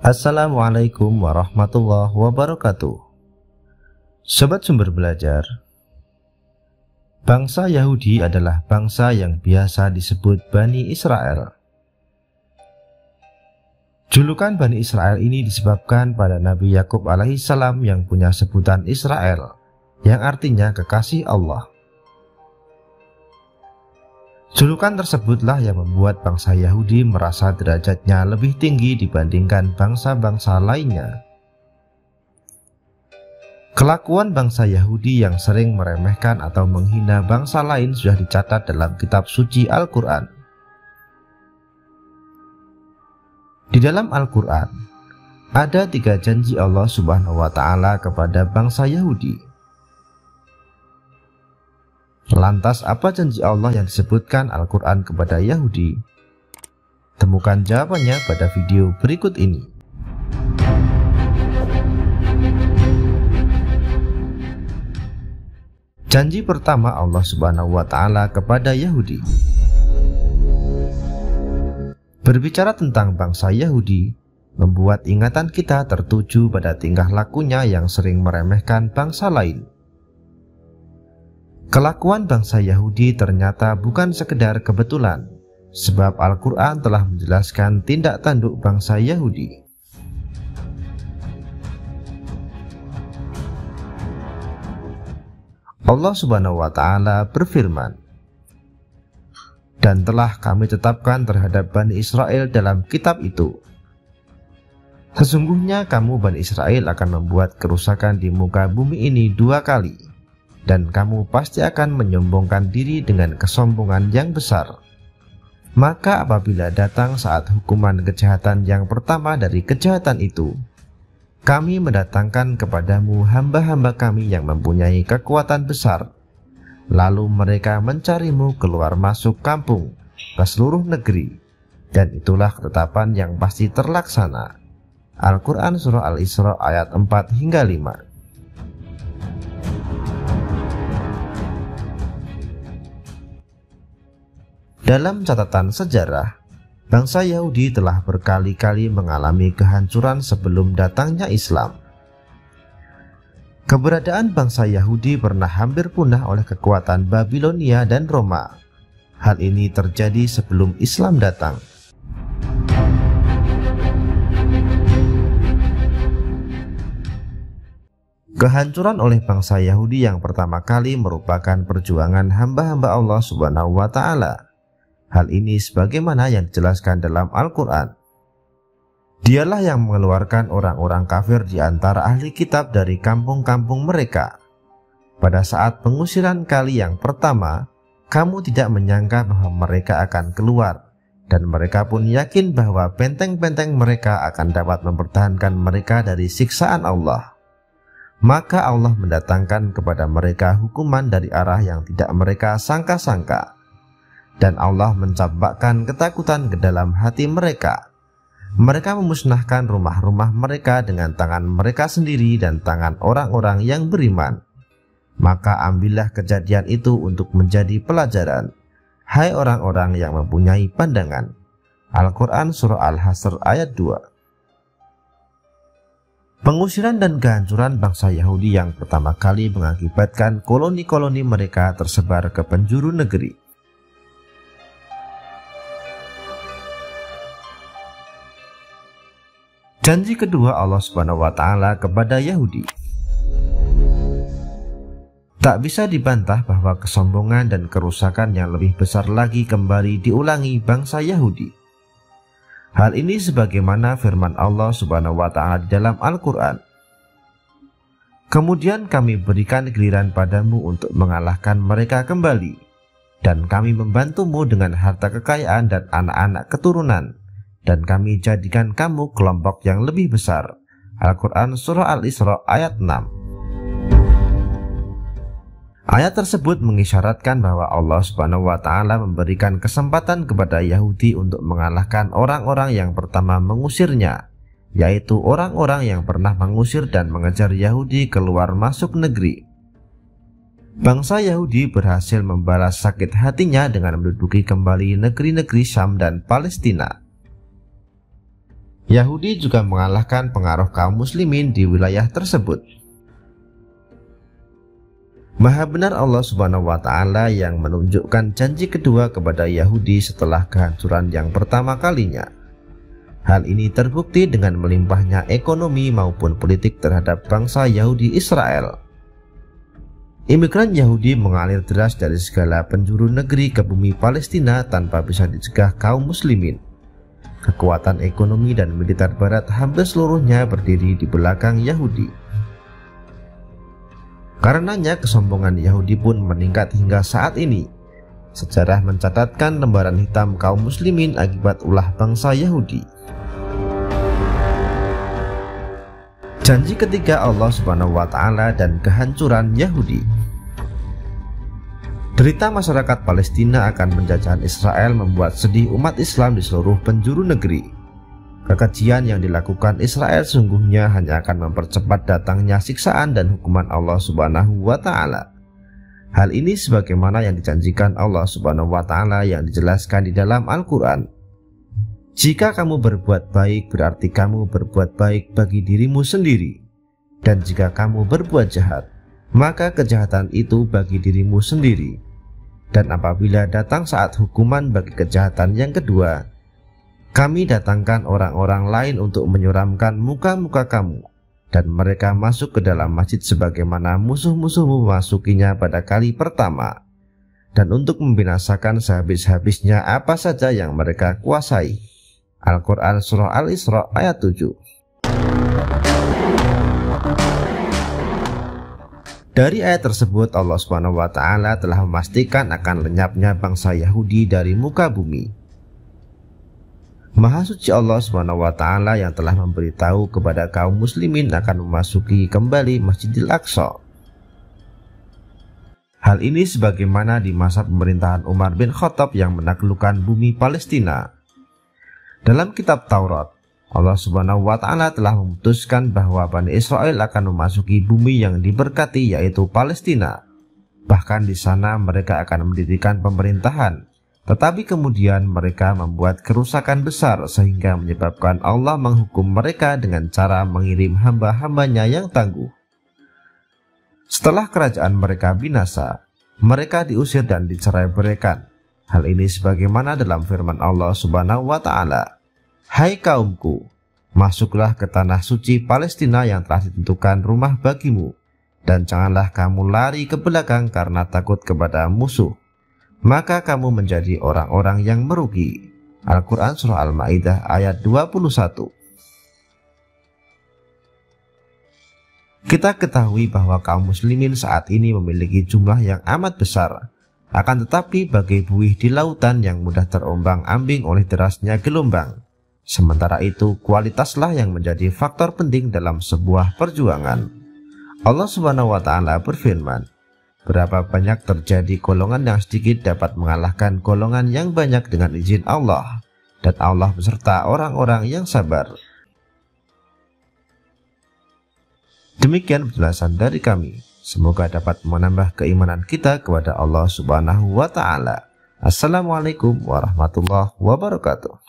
Assalamualaikum warahmatullahi wabarakatuh. Sobat Sumber Belajar, bangsa Yahudi adalah bangsa yang biasa disebut Bani Israel. Julukan Bani Israel ini disebabkan pada Nabi Yakub alaihissalam yang punya sebutan Israel, yang artinya kekasih Allah. Julukan tersebutlah yang membuat bangsa Yahudi merasa derajatnya lebih tinggi dibandingkan bangsa-bangsa lainnya. Kelakuan bangsa Yahudi yang sering meremehkan atau menghina bangsa lain sudah dicatat dalam kitab suci Al-Quran. Di dalam Al-Quran, ada 3 janji Allah Subhanahu wa Ta'ala kepada bangsa Yahudi. Lantas apa janji Allah yang disebutkan Al-Quran kepada Yahudi? Temukan jawabannya pada video berikut ini. Janji pertama Allah Subhanahu wa Ta'ala kepada Yahudi. Berbicara tentang bangsa Yahudi, membuat ingatan kita tertuju pada tingkah lakunya yang sering meremehkan bangsa lain. Kelakuan bangsa Yahudi ternyata bukan sekedar kebetulan, sebab Al-Quran telah menjelaskan tindak tanduk bangsa Yahudi. Allah Subhanahu wa Ta'ala berfirman, "Dan telah kami tetapkan terhadap Bani Israel dalam kitab itu, sesungguhnya kamu Bani Israel akan membuat kerusakan di muka bumi ini 2 kali. Dan kamu pasti akan menyombongkan diri dengan kesombongan yang besar. Maka apabila datang saat hukuman kejahatan yang pertama dari kejahatan itu, kami mendatangkan kepadamu hamba-hamba kami yang mempunyai kekuatan besar. Lalu mereka mencarimu keluar masuk kampung ke seluruh negeri. Dan itulah ketetapan yang pasti terlaksana." Al-Quran Surah Al-Isra ayat 4 hingga 5. Dalam catatan sejarah, bangsa Yahudi telah berkali-kali mengalami kehancuran sebelum datangnya Islam. Keberadaan bangsa Yahudi pernah hampir punah oleh kekuatan Babilonia dan Roma. Hal ini terjadi sebelum Islam datang. Kehancuran oleh bangsa Yahudi yang pertama kali merupakan perjuangan hamba-hamba Allah Subhanahu wa Ta'ala. Hal ini sebagaimana yang dijelaskan dalam Al-Quran. Dialah yang mengeluarkan orang-orang kafir di antara ahli kitab dari kampung-kampung mereka. Pada saat pengusiran kali yang pertama, kamu tidak menyangka bahwa mereka akan keluar, dan mereka pun yakin bahwa benteng-benteng mereka akan dapat mempertahankan mereka dari siksaan Allah. Maka Allah mendatangkan kepada mereka hukuman dari arah yang tidak mereka sangka-sangka. Dan Allah mencampakkan ketakutan ke dalam hati mereka. Mereka memusnahkan rumah-rumah mereka dengan tangan mereka sendiri dan tangan orang-orang yang beriman. Maka ambillah kejadian itu untuk menjadi pelajaran, hai orang-orang yang mempunyai pandangan. Al-Quran Surah Al-Hasr ayat 2. Pengusiran dan kehancuran bangsa Yahudi yang pertama kali mengakibatkan koloni-koloni mereka tersebar ke penjuru negeri. Janji kedua Allah Subhanahu wa Ta'ala kepada Yahudi. Tak bisa dibantah bahwa kesombongan dan kerusakan yang lebih besar lagi kembali diulangi bangsa Yahudi. Hal ini sebagaimana firman Allah Subhanahu wa Ta'ala di dalam Al-Quran. "Kemudian kami berikan giliran padamu untuk mengalahkan mereka kembali, dan kami membantumu dengan harta kekayaan dan anak-anak keturunan. Dan kami jadikan kamu kelompok yang lebih besar." Al-Quran Surah Al-Isra ayat 6. Ayat tersebut mengisyaratkan bahwa Allah Subhanahu wa Ta'ala memberikan kesempatan kepada Yahudi untuk mengalahkan orang-orang yang pertama mengusirnya, yaitu orang-orang yang pernah mengusir dan mengejar Yahudi keluar masuk negeri. Bangsa Yahudi berhasil membalas sakit hatinya dengan menduduki kembali negeri-negeri Syam dan Palestina. Yahudi juga mengalahkan pengaruh kaum muslimin di wilayah tersebut. Maha benar Allah Subhanahu wa Ta'ala yang menunjukkan janji kedua kepada Yahudi setelah kehancuran yang pertama kalinya. Hal ini terbukti dengan melimpahnya ekonomi maupun politik terhadap bangsa Yahudi Israel. Imigran Yahudi mengalir deras dari segala penjuru negeri ke bumi Palestina tanpa bisa dicegah kaum muslimin. Kekuatan ekonomi dan militer barat hampir seluruhnya berdiri di belakang Yahudi. Karenanya kesombongan Yahudi pun meningkat hingga saat ini. Sejarah mencatatkan lembaran hitam kaum muslimin akibat ulah bangsa Yahudi. Janji ketiga Allah Subhanahu wa Ta'ala dan kehancuran Yahudi. Derita masyarakat Palestina akan penjajahan Israel membuat sedih umat Islam di seluruh penjuru negeri. Kekejian yang dilakukan Israel sungguhnya hanya akan mempercepat datangnya siksaan dan hukuman Allah Subhanahu wa Ta'ala. Hal ini sebagaimana yang dijanjikan Allah Subhanahu wa Ta'ala yang dijelaskan di dalam Al-Quran. Jika kamu berbuat baik, berarti kamu berbuat baik bagi dirimu sendiri. Dan jika kamu berbuat jahat, maka kejahatan itu bagi dirimu sendiri. Dan apabila datang saat hukuman bagi kejahatan yang kedua, kami datangkan orang-orang lain untuk menyuramkan muka-muka kamu, dan mereka masuk ke dalam masjid sebagaimana musuh-musuhmu memasukinya pada kali pertama, dan untuk membinasakan sehabis-habisnya apa saja yang mereka kuasai. Al-Quran Surah Al-Isra ayat 7. Dari ayat tersebut Allah Subhanahu wa Ta'ala telah memastikan akan lenyapnya bangsa Yahudi dari muka bumi. Maha suci Allah Subhanahu wa Ta'ala yang telah memberitahu kepada kaum muslimin akan memasuki kembali Masjidil Aqsa. Hal ini sebagaimana di masa pemerintahan Umar bin Khattab yang menaklukkan bumi Palestina. Dalam kitab Taurat, Allah Subhanahu wa Ta'ala telah memutuskan bahwa Bani Israel akan memasuki bumi yang diberkati, yaitu Palestina. Bahkan di sana mereka akan mendirikan pemerintahan. Tetapi kemudian mereka membuat kerusakan besar sehingga menyebabkan Allah menghukum mereka dengan cara mengirim hamba-hambanya yang tangguh. Setelah kerajaan mereka binasa, mereka diusir dan dicerai-beraikan. Hal ini sebagaimana dalam firman Allah Subhanahu wa Ta'ala, "Hai kaumku, masuklah ke tanah suci Palestina yang telah ditentukan rumah bagimu, dan janganlah kamu lari ke belakang karena takut kepada musuh. Maka kamu menjadi orang-orang yang merugi." Al-Quran Surah Al-Ma'idah ayat 21. Kita ketahui bahwa kaum muslimin saat ini memiliki jumlah yang amat besar. Akan tetapi bagai buih di lautan yang mudah terombang-ambing oleh derasnya gelombang. Sementara itu kualitaslah yang menjadi faktor penting dalam sebuah perjuangan. Allah Subhanahu wa Ta'ala berfirman, "Berapa banyak terjadi golongan yang sedikit dapat mengalahkan golongan yang banyak dengan izin Allah, dan Allah beserta orang-orang yang sabar." Demikian penjelasan dari kami. Semoga dapat menambah keimanan kita kepada Allah Subhanahu wa Ta'ala. Assalamualaikum warahmatullahi wabarakatuh.